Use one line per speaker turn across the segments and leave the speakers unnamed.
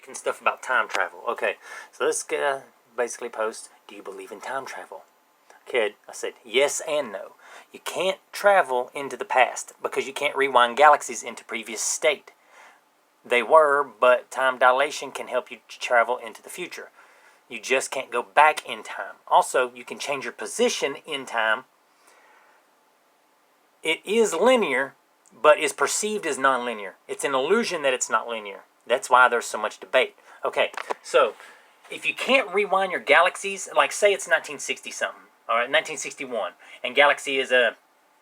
and stuff about time travel. Okay, so this guy basically posts, do you believe in time travel? Kid, I said, yes and no. You can't travel into the past because you can't rewind galaxies into previous state. They were, but time dilation can help you travel into the future. You just can't go back in time. Also, you can change your position in time. It is linear, but is perceived as non-linear. It's an illusion that it's not linear. That's why there's so much debate. Okay, so if you can't rewind your galaxies, like say it's 1960 something, all right, 1961, and galaxy is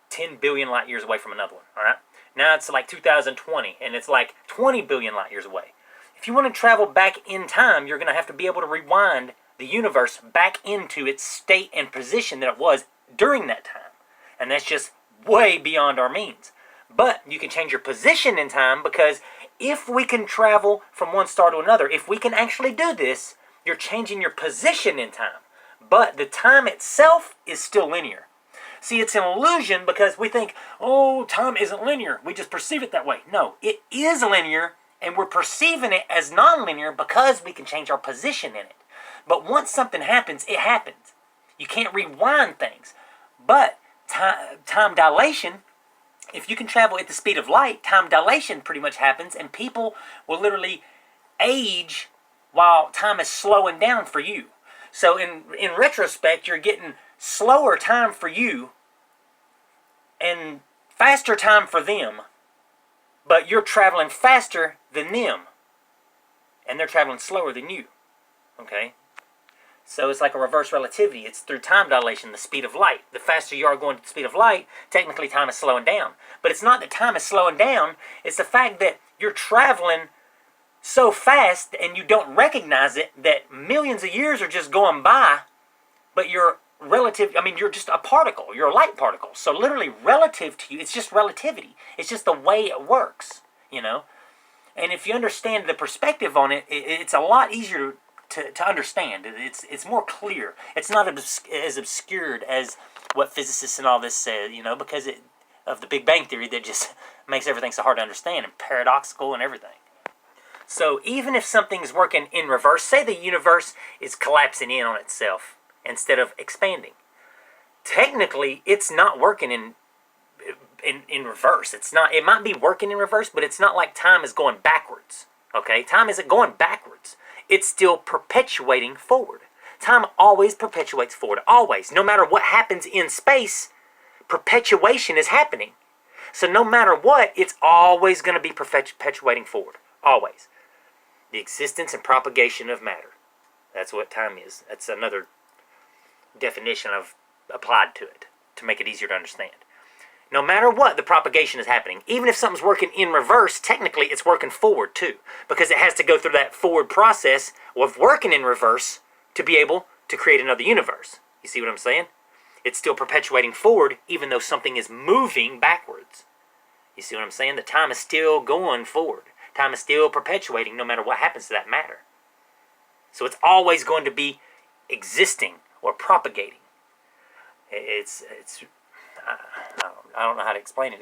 10 billion light years away from another one, all right? Now it's like 2020, and it's like 20 billion light years away. If you want to travel back in time, you're going to have to be able to rewind the universe back into its state and position that it was during that time. And that's just way beyond our means. But you can change your position in time, because if we can travel from one star to another, if we can actually do this, you're changing your position in time. But the time itself is still linear. See, it's an illusion because we think, oh, time isn't linear. We just perceive it that way. No, it is linear, and we're perceiving it as non-linear because we can change our position in it. But once something happens, it happens. You can't rewind things. But time dilation, if you can travel at the speed of light, time dilation pretty much happens, and people will literally age while time is slowing down for you. So in retrospect, you're getting slower time for you and faster time for them, but you're traveling faster than them, and they're traveling slower than you. Okay? So it's like a reverse relativity. It's through time dilation, the speed of light. The faster you are going to the speed of light, technically time is slowing down. But it's not that time is slowing down, it's the fact that you're traveling so fast and you don't recognize it, that millions of years are just going by, but you're you're just a particle. You're a light particle. So literally relative to you, it's just relativity. It's just the way it works, you know? And if you understand the perspective on it, it's a lot easier to understand. It's more clear. It's not as obscured as what physicists and all this say, you know, because of the Big Bang Theory that just makes everything so hard to understand and paradoxical and everything. So even if something's working in reverse, say the universe is collapsing in on itself instead of expanding, technically it's not working in reverse. It's not. It might be working in reverse, but it's not like time is going backwards. Okay, time isn't going backwards. It's still perpetuating forward. Time always perpetuates forward. Always. No matter what happens in space, perpetuation is happening. So no matter what, it's always going to be perpetuating forward. Always. The existence and propagation of matter. That's what time is. That's another definition I've applied to it to make it easier to understand. No matter what, the propagation is happening. Even if something's working in reverse, technically it's working forward too, because it has to go through that forward process of working in reverse to be able to create another universe. You see what I'm saying? It's still perpetuating forward even though something is moving backwards. You see what I'm saying? The time is still going forward. Time is still perpetuating no matter what happens to that matter. So it's always going to be existing or propagating. I don't know how to explain it